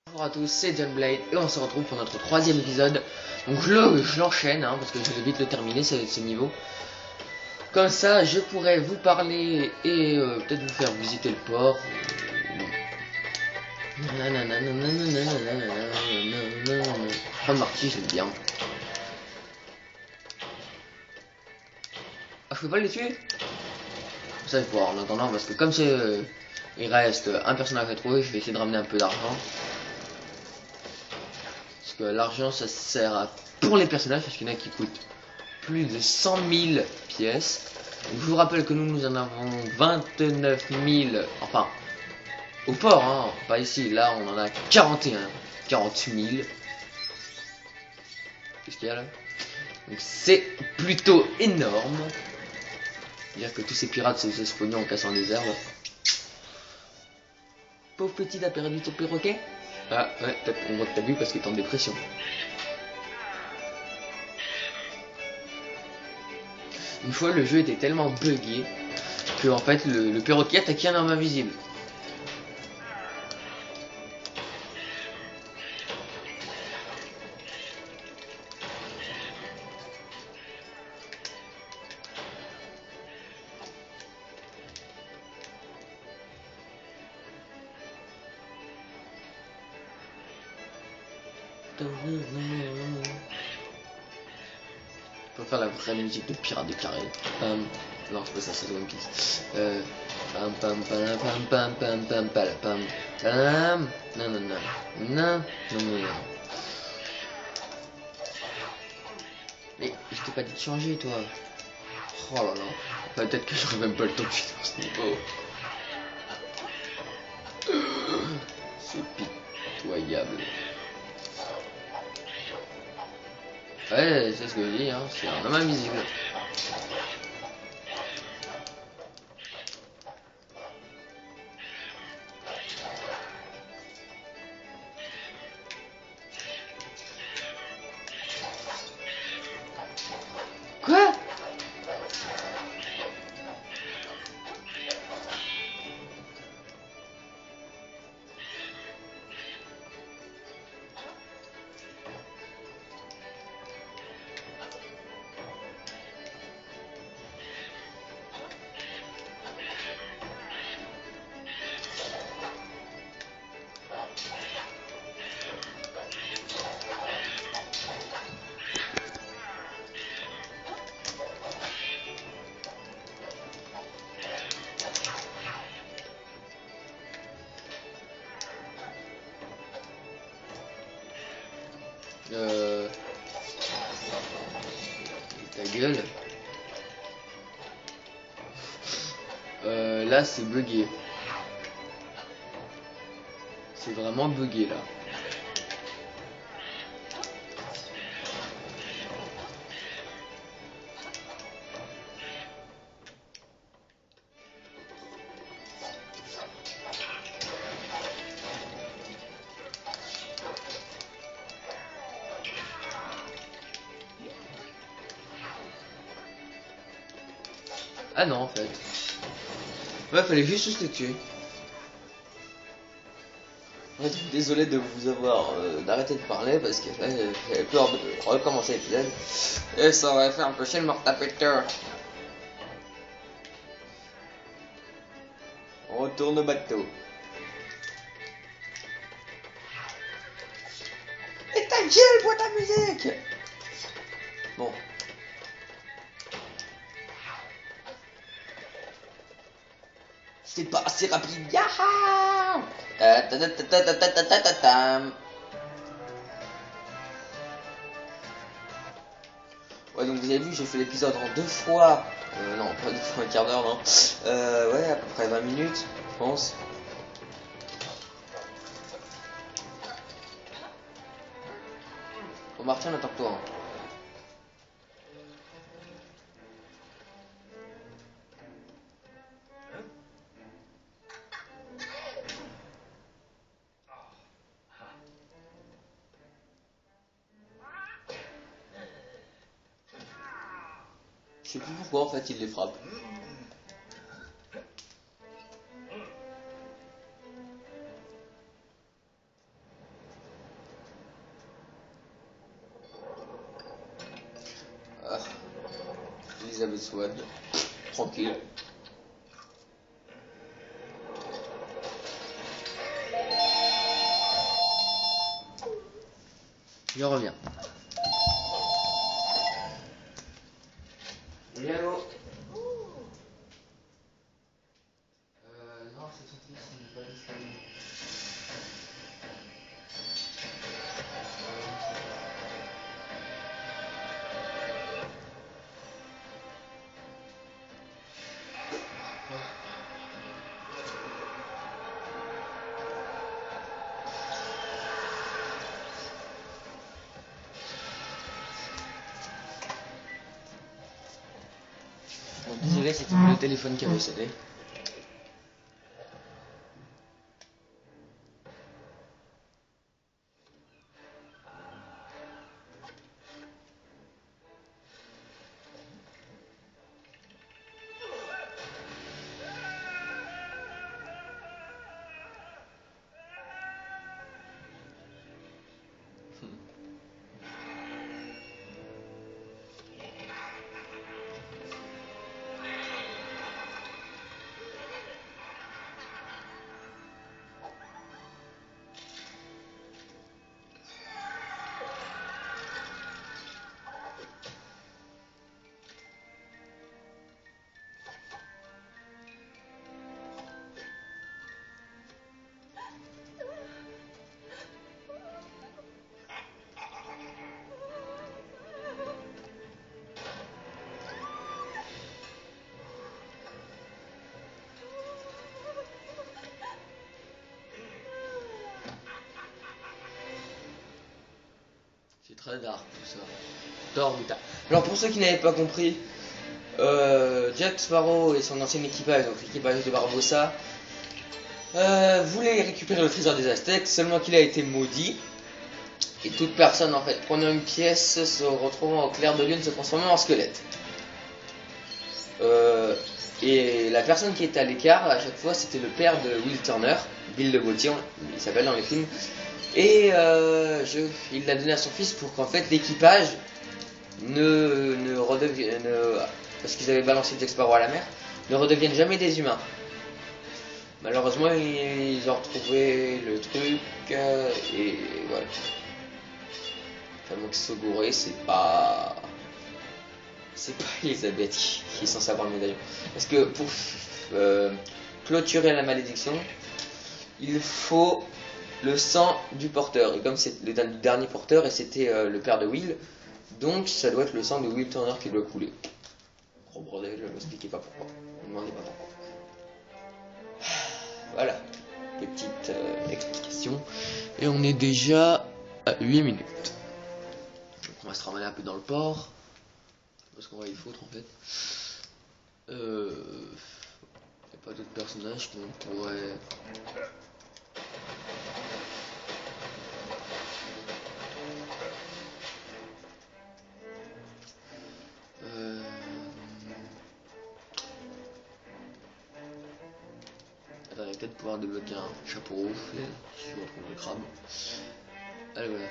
Bonjour à tous, c'est John Blade et on se retrouve pour notre troisième épisode. Donc je l'enchaîne parce que je vais vite le terminer ce niveau. Comme ça je pourrais vous parler et peut-être vous faire visiter le port. Prendre Marty, j'aime bien. Ah, je peux pas les tuer? Ça je vais voir en attendant parce que comme c'est il reste un personnage à trouver, je vais essayer de ramener un peu d'argent. Parce que l'argent ça sert pour les personnages, parce qu'il y en a qui coûtent plus de 100 000 pièces. Donc, je vous rappelle que nous en avons 29 000, enfin au port, pas ici, là on en a 40 000. Qu'est-ce qu'il y a là? Donc c'est plutôt énorme. Dire que tous ces pirates se faisaient pognon en cassant des herbes. Pauvre petit, t'as perdu ton perroquet? Ah ouais, on voit que t'as vu parce qu'il est en dépression. Une fois le jeu était tellement buggé que en fait le perroquet attaquait un homme invisible. Pour faire la vraie musique de Pirates des Caraïbes. Non, c'est pas ça, c'est One Piece. Pam pam pam pam pam pam pam pam pam. Non non non non non non. Mais je t'ai pas dit de changer, toi. Oh là là. Peut-être que j'aurais même pas le temps de finir ce niveau. C'est pitoyable. Ouais, c'est ce que je dis, c'est un homme invisible. Quoi? Ta gueule. Là c'est bugué. C'est vraiment bugué là. Ah non en fait. Ouais, fallait juste se tuer. Ouais, désolé de vous avoir d'arrêter de parler parce que j'avais peur de recommencer l'épisode. Et ça aurait fait un peu chier de me retaper de. On retourne au bateau. Et ta gueule pour ta musique! Bon. C'est pas assez rapide. Yaha! Ouais, donc vous avez vu, j'ai fait l'épisode en 2 fois. Non, pas 2 fois, un quart d'heure, non. Ouais, à peu près 20 minutes, je pense. Bon, Martin, attends-toi. Je sais plus pourquoi en fait il les frappe. Elizabeth Swann. Tranquille. Je reviens. Oui, allô. Non, c'est son fils, il n'est pas disponible. Bon, désolé, c'était le téléphone qui avait sonné. C'est très dark tout ça. Thor, Buta. Alors pour ceux qui n'avaient pas compris, Jack Sparrow et son ancien équipage, donc l'équipage de Barbossa, voulaient récupérer le trésor des Aztèques, seulement qu'il a été maudit. Et toute personne en fait prenant une pièce se retrouvant au clair de lune se transformant en squelette. Et la personne qui était à l'écart à chaque fois c'était le père de Will Turner, Bill de Gaultier, il s'appelle dans les films. Et il l'a donné à son fils pour qu'en fait l'équipage ne redevienne, parce qu'ils avaient balancé Jack Sparrow à la mer, ne redeviennent jamais des humains. Malheureusement ils ont retrouvé le truc et voilà. Tellement qu'ils sont gourés, c'est pas Elisabeth qui est censée avoir le médaillon. Parce que pour clôturer la malédiction, il faut le sang du porteur. Et comme c'est le dernier porteur et c'était le père de Will, donc ça doit être le sang de Will Turner qui doit couler. Gros bordel, je ne m'expliquais pas pourquoi. Ne me demandez pas pourquoi. Voilà, petite explication. Et on est déjà à 8 minutes. Donc on va se ramener un peu dans le port. Parce qu'on va y foutre en fait. Il n'y a pas d'autres personnages qu'on pourrait... Attends, il va peut-être pouvoir débloquer un chapeau rouge si je retrouve le crabe. Allez voilà.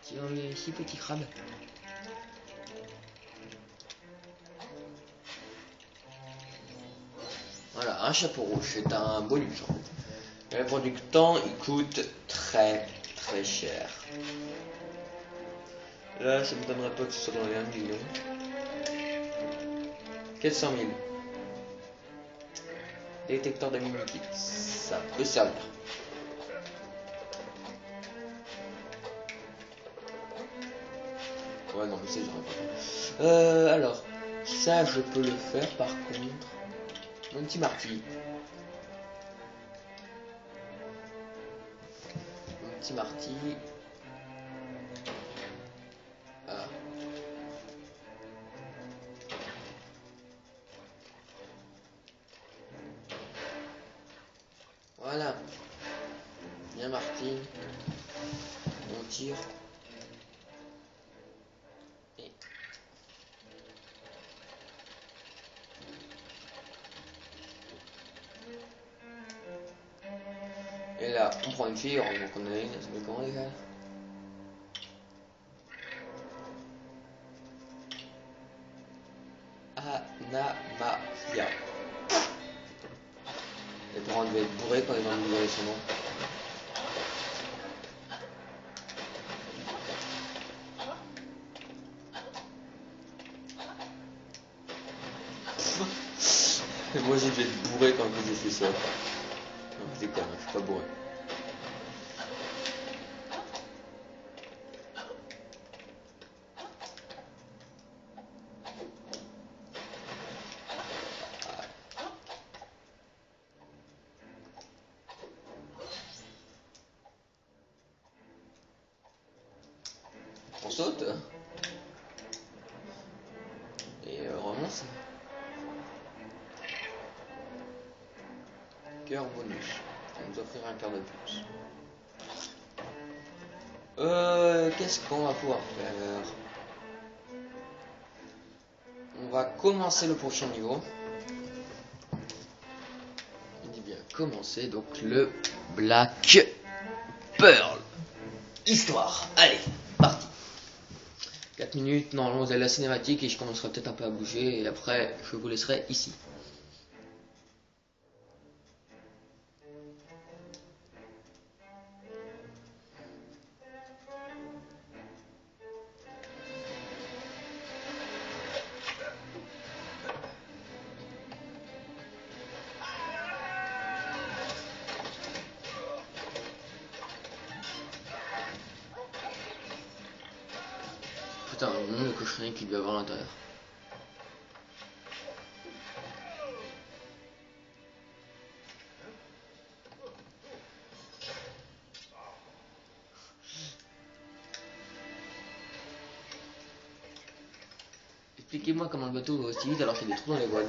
Tiens, ici petit crabe. Voilà, un chapeau rouge, c'est un bonus en fait. Et la plupart du temps, il coûte très cher. Là, ça me donnerait pas que ce soit dans les 1 million. 400 000. Détecteur de mimikit, ça peut servir. Ouais, non, mais c'est j'aurais pas. Alors, ça, je peux le faire par contre. Mon petit marty. Mon petit marty. Ah. Voilà. Bien Marty. On tire. Et là, on prend une fille, heureusement qu'on en a une, ça me comment les gars. Anamaria. Les parents devaient être bourrés quand ils ont donné son nom. Moi j'ai dû être bourré quand j'ai fait ça. Non, je déconne, je suis pas bourré. On saute. Et vraiment ça. Cœur bonus. Ça va nous offrir un cœur de plus. Qu'est-ce qu'on va pouvoir faire? On va commencer le prochain niveau. Il dit bien commencer, donc le Black Pearl. Histoire. Allez, parti. 4 minutes, normalement vous avez la cinématique et je commencerai peut-être un peu à bouger et après je vous laisserai ici. Putain, le nombre de cochonneries qu'il doit y avoir à l'intérieur. Expliquez-moi comment le bateau va aussi vite alors qu'il y a des trous dans les voiles.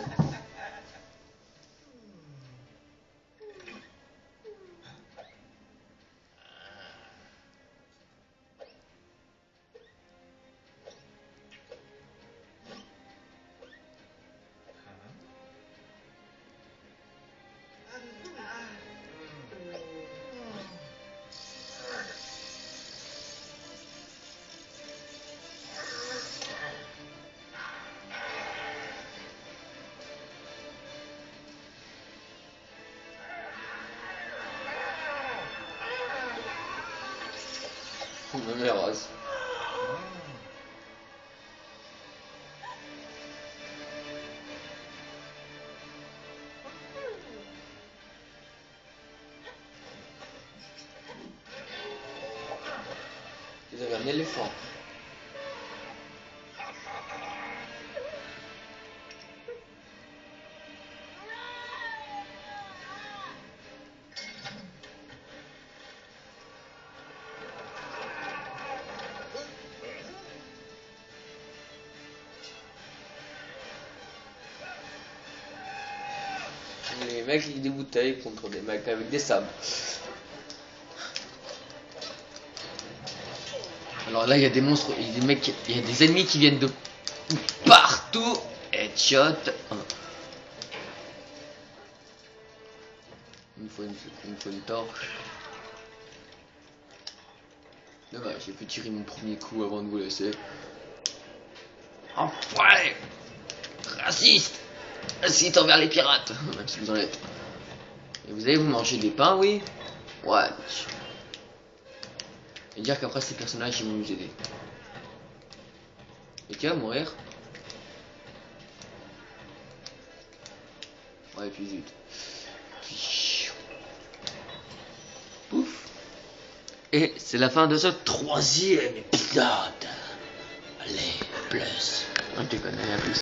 Me met rase. Vous avez un éléphant. Les mecs qui des bouteilles contre des mecs avec des sables. Alors là il y a des monstres, il y a des mecs, il y a des ennemis qui viennent de partout. Headshot. Il me faut une torche. Dommage, j'ai pu tirer mon premier coup avant de vous laisser. Enfoiré! Raciste! Raciste envers les pirates, même si vous en êtes. Et vous allez vous manger des pains, oui? Ouais. Et dire qu'après ces personnages ils vont nous aider. Et qui va mourir? Ouais, puis zut. Pouf. Et c'est la fin de ce 3e épisode. Allez, plus. On te connaît, à plus.